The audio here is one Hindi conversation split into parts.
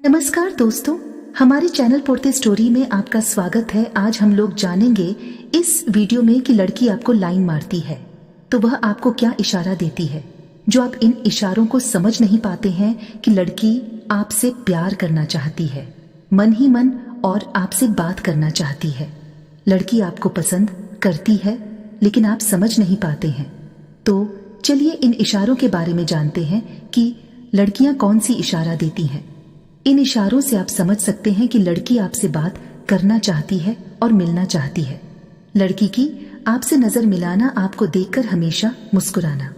नमस्कार दोस्तों, हमारे चैनल पोड़ते स्टोरी में आपका स्वागत है। आज हम लोग जानेंगे इस वीडियो में कि लड़की आपको लाइन मारती है तो वह आपको क्या इशारा देती है। जो आप इन इशारों को समझ नहीं पाते हैं कि लड़की आपसे प्यार करना चाहती है, मन ही मन, और आपसे बात करना चाहती है। लड़की आपको पसंद करती है लेकिन आप समझ नहीं पाते हैं। तो चलिए इन इशारों के बारे में जानते हैं कि लड़कियां कौन सी इशारा देती हैं। इन इशारों से आप समझ सकते हैं कि लड़की आपसे बात करना चाहती है और मिलना चाहती है। लड़की की आपसे नजर मिलाना, आपको देखकर हमेशा मुस्कुराना,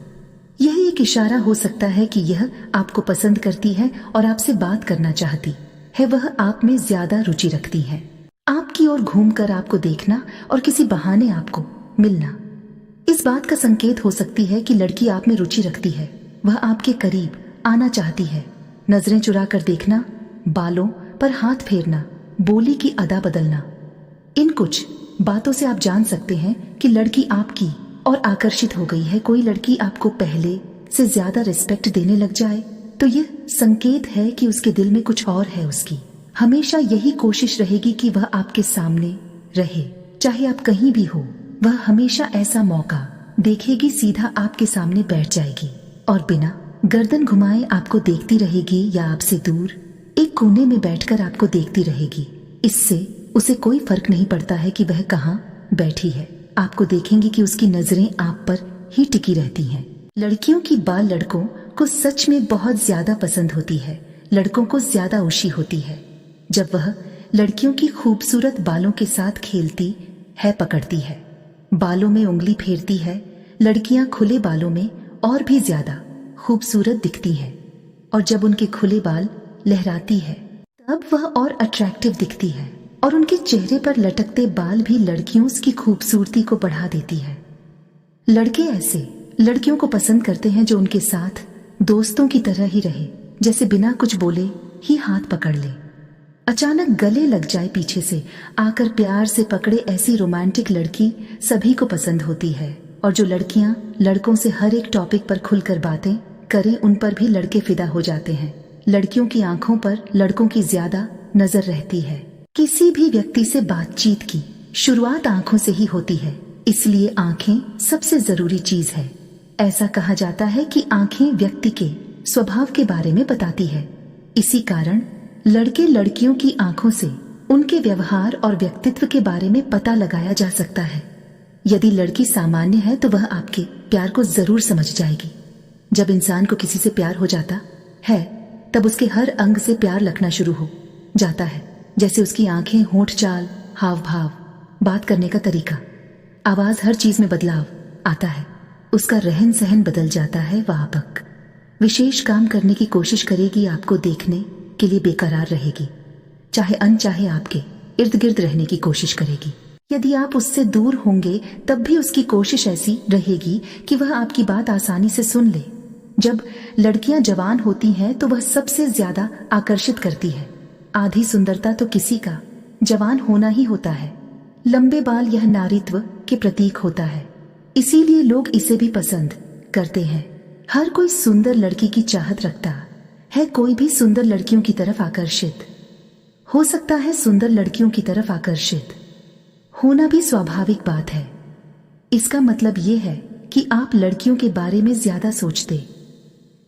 यह एक इशारा हो सकता है कि यह आपको पसंद करती है और आपसे बात करना चाहती है। वह आप में ज्यादा रुचि रखती है। आपकी ओर घूमकर आपको देखना और किसी बहाने आपको मिलना, इस बात का संकेत हो सकती है कि लड़की आप में रुचि रखती है। वह आपके करीब आना चाहती है। नजरें चुरा कर देखना, बालों पर हाथ फेरना, बोली की अदा बदलना, इन कुछ बातों से आप जान सकते हैं कि लड़की आपकी और आकर्षित हो गई है। कोई लड़की आपको पहले से ज्यादा रिस्पेक्ट देने लग जाए तो यह संकेत है कि उसके दिल में कुछ और है। उसकी हमेशा यही कोशिश रहेगी कि वह आपके सामने रहे, चाहे आप कहीं भी हो। वह हमेशा ऐसा मौका देखेगी, सीधा आपके सामने बैठ जाएगी और बिना गर्दन घुमाए आपको देखती रहेगी, या आपसे दूर एक कोने में बैठकर आपको देखती रहेगी। इससे उसे कोई फर्क नहीं पड़ता है कि वह कहाँ बैठी है। आपको देखेंगे कि उसकी नजरें आप पर ही टिकी रहती हैं। लड़कियों की बाल लड़कों को सच में बहुत ज्यादा पसंद होती है। लड़कों को ज्यादा खुशी होती है जब वह लड़कियों की खूबसूरत बालों के साथ खेलती है, पकड़ती है, बालों में उंगली फेरती है। लड़कियां खुले बालों में और भी ज्यादा खूबसूरत दिखती है, और जब उनके खुले बाल लहराती है तब वह और अट्रैक्टिव दिखती है, और उनके चेहरे पर लटकते बाल भी लड़कियों की खूबसूरती को बढ़ा देती है। लड़के ऐसे लड़कियों को पसंद करते हैं जो उनके साथ दोस्तों की तरह ही रहे, जैसे बिना कुछ बोले ही हाथ पकड़ ले, अचानक गले लग जाए, पीछे से आकर प्यार से पकड़े। ऐसी रोमांटिक लड़की सभी को पसंद होती है। और जो लड़कियां लड़कों से हर एक टॉपिक पर खुलकर बातें करें, उन पर भी लड़के फिदा हो जाते हैं। लड़कियों की आंखों पर लड़कों की ज्यादा नजर रहती है। किसी भी व्यक्ति से बातचीत की शुरुआत आंखों से ही होती है, इसलिए आंखें सबसे जरूरी चीज है। ऐसा कहा जाता है कि आंखें व्यक्ति के स्वभाव के बारे में बताती है। इसी कारण लड़के लड़कियों की आंखों से उनके व्यवहार और व्यक्तित्व के बारे में पता लगाया जा सकता है। यदि लड़की सामान्य है तो वह आपके प्यार को जरूर समझ जाएगी। जब इंसान को किसी से प्यार हो जाता है तब उसके हर अंग से प्यार लगना शुरू हो जाता है, जैसे उसकी आंखें, होंठ, चाल, हाव भाव, बात करने का तरीका, आवाज, हर चीज में बदलाव आता है। उसका रहन सहन बदल जाता है। वह आप विशेष काम करने की कोशिश करेगी, आपको देखने के लिए बेकरार रहेगी, चाहे अनचाहे आपके इर्द गिर्द रहने की कोशिश करेगी। यदि आप उससे दूर होंगे तब भी उसकी कोशिश ऐसी रहेगी कि वह आपकी बात आसानी से सुन ले। जब लड़कियां जवान होती हैं तो वह सबसे ज्यादा आकर्षित करती है। आधी सुंदरता तो किसी का जवान होना ही होता है। लंबे बाल यह नारीत्व के प्रतीक होता है, इसीलिए लोग इसे भी पसंद करते हैं। हर कोई सुंदर लड़की की चाहत रखता है। कोई भी सुंदर लड़कियों की तरफ आकर्षित हो सकता है। सुंदर लड़कियों की तरफ आकर्षित होना भी स्वाभाविक बात है। इसका मतलब यह है कि आप लड़कियों के बारे में ज्यादा सोचते हैं।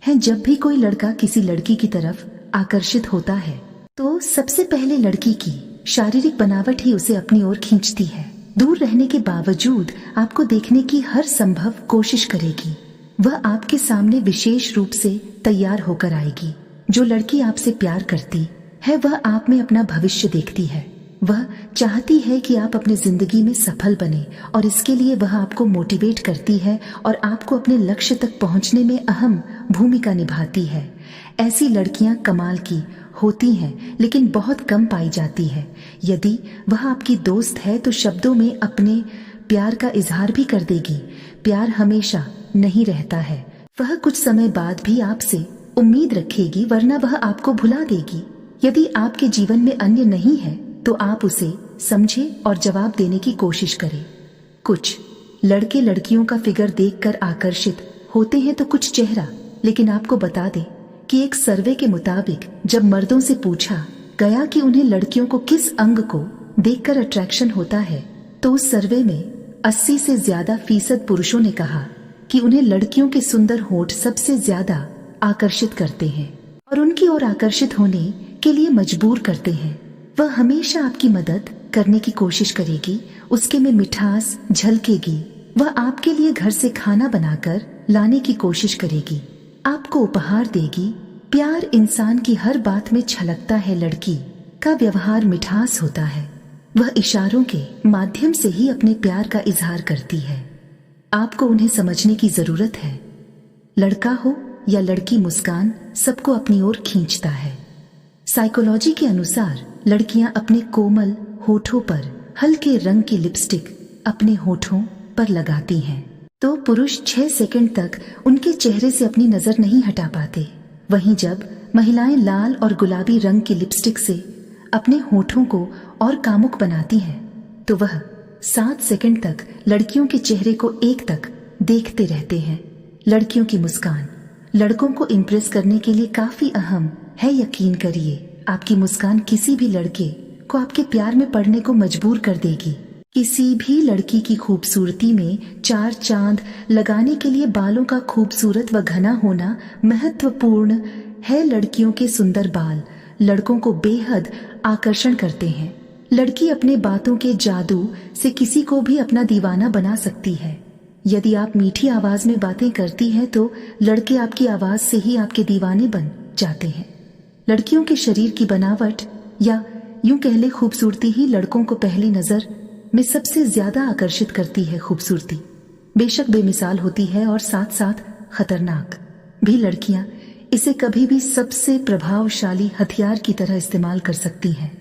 जब भी कोई लड़का किसी लड़की की तरफ आकर्षित होता है तो सबसे पहले लड़की की शारीरिक बनावट ही उसे अपनी ओर खींचती है। दूर रहने के बावजूद आपको देखने की हर संभव कोशिश करेगी। वह आपके सामने विशेष रूप से तैयार होकर आएगी। जो लड़की आपसे प्यार करती है वह आप में अपना भविष्य देखती है। वह चाहती है कि आप अपनी जिंदगी में सफल बने, और इसके लिए वह आपको मोटिवेट करती है और आपको अपने लक्ष्य तक पहुंचने में अहम भूमिका निभाती है। ऐसी लड़कियां कमाल की होती हैं लेकिन बहुत कम पाई जाती है। यदि वह आपकी दोस्त है तो शब्दों में अपने प्यार का इजहार भी कर देगी। प्यार हमेशा नहीं रहता है। वह कुछ समय बाद भी आपसे उम्मीद रखेगी, वरना वह आपको भुला देगी। यदि आपके जीवन में अन्य नहीं है तो आप उसे समझे और जवाब देने की कोशिश करें। कुछ लड़के लड़कियों का फिगर देखकर आकर्षित होते हैं तो कुछ चेहरा। लेकिन आपको बता दें कि एक सर्वे के मुताबिक जब मर्दों से पूछा गया कि उन्हें लड़कियों को किस अंग को देखकर अट्रैक्शन होता है, तो उस सर्वे में 80 से ज्यादा फीसद पुरुषों ने कहा कि उन्हें लड़कियों के सुंदर होंठ सबसे ज्यादा आकर्षित करते हैं और उनकी ओर आकर्षित होने के लिए मजबूर करते हैं। वह हमेशा आपकी मदद करने की कोशिश करेगी, उसके में मिठास झलकेगी। वह आपके लिए घर से खाना बनाकर लाने की कोशिश करेगी, आपको उपहार देगी। प्यार इंसान की हर बात में छलकता है। लड़की का व्यवहार मिठास होता है। वह इशारों के माध्यम से ही अपने प्यार का इजहार करती है। आपको उन्हें समझने की जरूरत है। लड़का हो या लड़की, मुस्कान सबको अपनी ओर खींचता है। साइकोलॉजी के अनुसार लड़कियां अपने कोमल होठों पर हल्के रंग की लिपस्टिक अपने होठों पर लगाती हैं, तो पुरुष 6 सेकंड तक उनके चेहरे से अपनी नजर नहीं हटा पाते। वहीं जब महिलाएं लाल और गुलाबी रंग की लिपस्टिक से अपने होठों को और कामुक बनाती हैं, तो वह 7 सेकंड तक लड़कियों के चेहरे को एक तक देखते रहते हैं। लड़कियों की मुस्कान लड़कों को इम्प्रेस करने के लिए काफी अहम है। यकीन करिए, आपकी मुस्कान किसी भी लड़के को आपके प्यार में पड़ने को मजबूर कर देगी। किसी भी लड़की की खूबसूरती में 4 चांद लगाने के लिए बालों का खूबसूरत व घना होना महत्वपूर्ण है। लड़कियों के सुंदर बाल लड़कों को बेहद आकर्षण करते हैं। लड़की अपने बातों के जादू से किसी को भी अपना दीवाना बना सकती है। यदि आप मीठी आवाज में बातें करती हैं तो लड़के आपकी आवाज से ही आपके दीवाने बन जाते हैं। लड़कियों के शरीर की बनावट या यूं कह ले खूबसूरती ही लड़कों को पहली नजर में सबसे ज्यादा आकर्षित करती है। खूबसूरती बेशक बेमिसाल होती है और साथ साथ खतरनाक भी। लड़कियां इसे कभी भी सबसे प्रभावशाली हथियार की तरह इस्तेमाल कर सकती हैं।